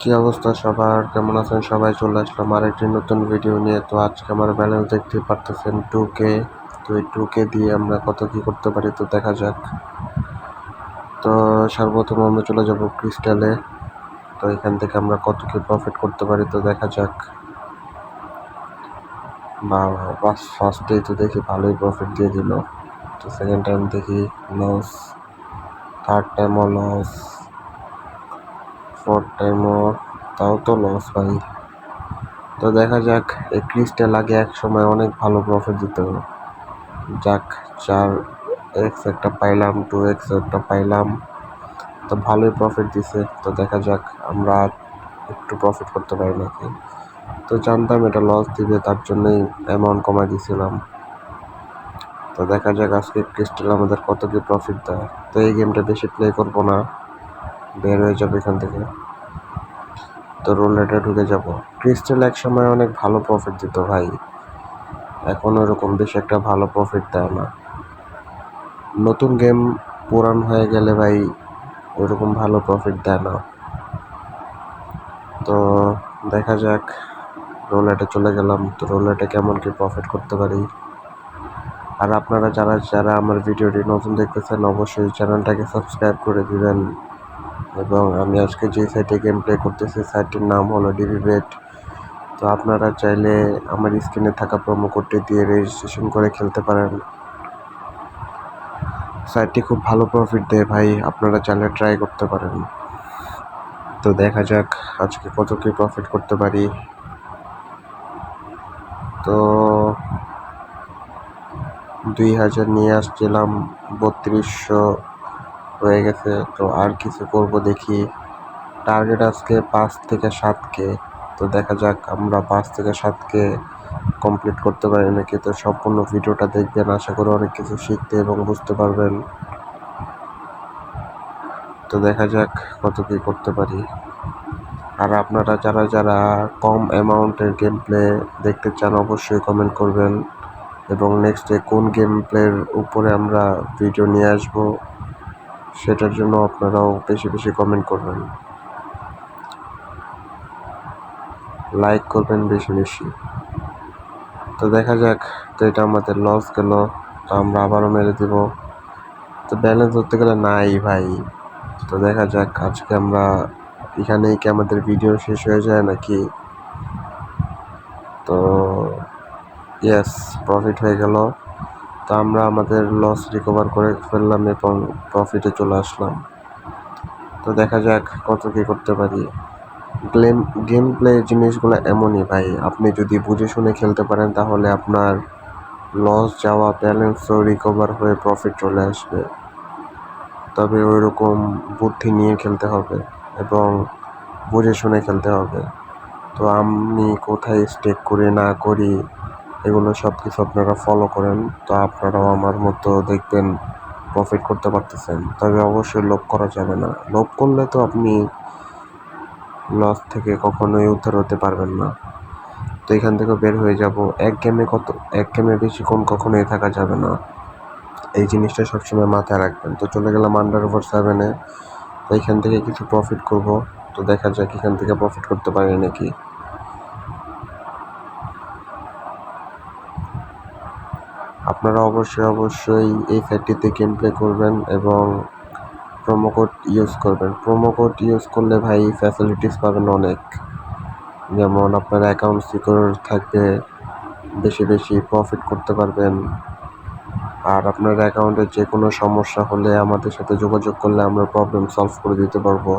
কি অবস্থা সবার, কেমন আছেন সবাই? চলে আসলাম আরেকটি নতুন ভিডিও নিয়ে। তো আজকে আমার ব্যালেন্স দেখতে পারতেছেন 2K। তো এই 2K দিয়ে আমরা কত কি করতে পারি তো দেখা যাক। তো সর্বপ্রথম আমরা চলে যাব ক্রিস্টালে। তো এখান থেকে আমরা কত কি প্রফিট করতে পারি তো দেখা যাক। বা ফার্স্টেই তো দেখি ভালোই প্রফিট দিয়ে দিল। তো সেকেন্ড টাইম দেখি লস, থার্ড টাইমও লস, ফোর্থ টাইমও তাও তো লস ভাই। তো দেখা যাক, এই ক্রিস্টাল আগে এক সময় অনেক ভালো প্রফিট দিত। যাক, 4x একটা পাইলাম, 2x একটা পাইলাম, তো ভালোই প্রফিট দিছে। তো দেখা যাক আমরা একটু প্রফিট করতে পারি নাকি। তো জানতাম এটা লস দিবে, তার জন্যই অ্যামাউন্ট কমাই দিয়েছিলাম। তো দেখা যাক আজকে ক্রিস্টাল আমাদের কত কি প্রফিট দেয়। তো এই গেমটা বেশি প্লে করবো না, বের হয়ে যাবে এখান থেকে। তো রুলেটে ঢুকে যাব। ক্রিস্টাল এক সময় অনেক ভালো প্রফিট দিত ভাই, এখন ওরকম বেশি একটা ভালো প্রফিট দেয় না। নতুন গেম পুরান হয়ে গেলে ভাই ওরকম ভালো প্রফিট দেয় না। তো দেখা যাক, রোলেটে চলে গেলাম। তো রোলেটে কেমন কি প্রফিট করতে পারি। আর আপনারা যারা যারা আমার ভিডিওটি নতুন দেখতেছেন অবশ্যই চ্যানেলটাকে সাবস্ক্রাইব করে দিবেন। এবং আমি আজকে যে সাইটে গেম প্লে করতেছি সাইটটির নাম হলো ডিবিবেট। তো আপনারা চাইলে আমার স্ক্রিনে থাকা প্রোমো কোডটি দিয়ে রেজিস্ট্রেশন করে খেলতে পারেন। সাইটটি খুব ভালো প্রফিট দেয় ভাই, আপনারা চাইলে ট্রাই করতে পারেন। তো দেখা যাক আজকে কত কি প্রফিট করতে পারি। তো 2000 নিয়ে আসছিলাম, 3200 হয়ে গেছে। তো আর কিছু করব দেখি। টার্গেট আজকে 5 থেকে 7K। তো দেখা যাক আমরা 5 থেকে 7K কমপ্লিট করতে পারি নাকি। তো সম্পূর্ণ ভিডিওটা দেখবেন, আশা করি অনেক কিছু শিখতে এবং বুঝতে পারবেন। তো দেখা যাক কত কি করতে পারি। আর আপনারা যারা যারা কম অ্যামাউন্টের গেম প্লে দেখতে চান অবশ্যই কমেন্ট করবেন, এবং নেক্সটে কোন গেম প্লের উপরে আমরা ভিডিও নিয়ে আসব সেটার জন্য আপনারাও বেশি বেশি কমেন্ট করবেন, লাইক করবেন বেশি বেশি। তো দেখা যাক। তো এটা আমাদের লস গেল, তো আমরা আবারও মেরে দিব। তো ব্যালেন্স ধরতে গেলে নাই ভাই। তো দেখা যাক আজকে আমরা এখানেই কি আমাদের ভিডিও শেষ হয়ে যায় নাকি। তো ইয়েস, প্রফিট হয়ে গেল। তো আমরা আমাদের লস রিকভার করে ফেললাম এবং প্রফিটে চলে আসলাম। তো দেখা যাক কত কি করতে পারি। গেম প্লে জিনিসগুলো এমনই ভাই, আপনি যদি বুঝে শুনে খেলতে পারেন তাহলে আপনার লস যাওয়া ব্যালেন্সও রিকভার হয়ে প্রফিট চলে আসবে। তবে ওই রকম বুদ্ধি নিয়ে খেলতে হবে এবং বুঝে শুনে খেলতে হবে। তো আমি কোথায় স্টেক করি না করি এগুলো সব কিছু আপনারা ফলো করেন, তো আপনারাও আমার মতো দেখবেন প্রফিট করতে পারতেছেন। তবে অবশ্যই লোভ করা যাবে না, লোভ করলে তো আপনি লস থেকে কখনোই উদ্ধার হতে পারবেন না। তো এখান থেকে বের হয়ে যাব। এক গেমে বেশিক্ষণ কখনোই থাকা যাবে না, এই জিনিসটা সবসময় মাথায় রাখবেন। তো চলে গেলাম আন্ডার7-এ। তো এখান থেকে কিছু প্রফিট করব। তো দেখা যাক এখান থেকে প্রফিট করতে পারি নাকি। আপনারা অবশ্যই এই সাইটটিতে গেম প্লে করবেন এবং প্রোমো কোড ইউজ করবেন। প্রোমো কোড ইউজ করলে ভাই ফ্যাসিলিটিস পাবেন অনেক, যেমন আপনার অ্যাকাউন্ট সিকিউর থাকবে, বেশি বেশি প্রফিট করতে পারবেন। আর আপনার অ্যাকাউন্টে যে কোনো সমস্যা হলে আমাদের সাথে যোগাযোগ করলে আমরা প্রবলেম সলভ করে দিতে পারবো।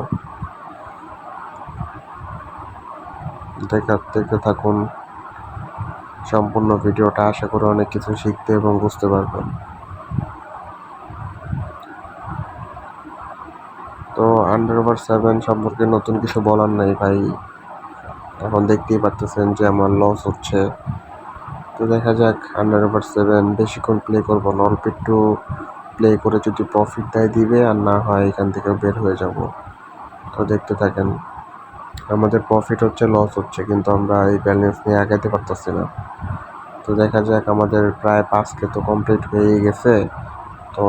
দেখতে থাকুন সম্পূর্ণ ভিডিওটা, আশা করি অনেক কিছু শিখতে এবং বুঝতে পারবেন। তো আন্ডার7 সম্পর্কে নতুন কিছু বলার নাই ভাই, এখন দেখতেই পারতেছেন যে আমার লস হচ্ছে। তো দেখা যাক আন্ডার7 বেশিক্ষণ প্লে করবো না, অল্প একটু প্লে করে যদি প্রফিট দেয় দিবে, আর না হয় এখান থেকে বের হয়ে যাব। তো দেখতে থাকেন, আমাদের প্রফিট হচ্ছে লস হচ্ছে, কিন্তু আমরা এই ব্যালেন্স নিয়ে আগাতে পারতেছি না। তো দেখা যাক, আমাদের প্রায় 5K তো কমপ্লিট হয়েই গেছে। তো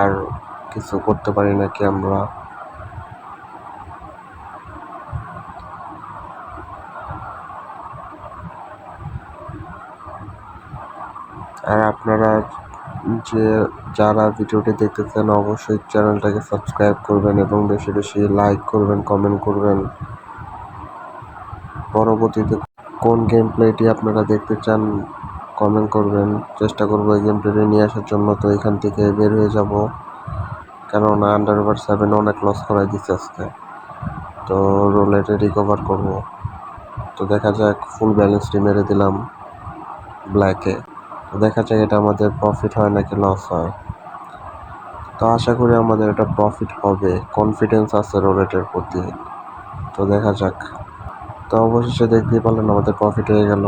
আর কিছু করতে পারি নাকি আমরা। আর আপনারা যে যারা ভিডিওটি দেখতেছেন অবশ্যই চ্যানেলটাকে সাবস্ক্রাইব করবেন এবং বেশি বেশি লাইক করবেন, কমেন্ট করবেন। পরবর্তীতে কোন গেম প্লেটি আপনারা দেখতে চান কমেন্ট করবেন, চেষ্টা করবো এই গেম প্লেটি নিয়ে আসার জন্য। তো এখান থেকে বের হয়ে যাব, কেননা আন্ডারওভার 7 অনেক লস করাই দিচ্ছে আজকে। তো রোলেটে রিকভার করব। তো দেখা যাক, ফুল ব্যালেন্সটি মেরে দিলাম ব্ল্যাকে। তো দেখা যাক এটা আমাদের প্রফিট হয় নাকি লস হয়। তো আশা করি আমাদের এটা প্রফিট হবে, কনফিডেন্স আছে রোলেটের প্রতি। তো দেখা যাক। তো অবশেষে দেখতেই পারলেন আমাদের প্রফিট হয়ে গেল।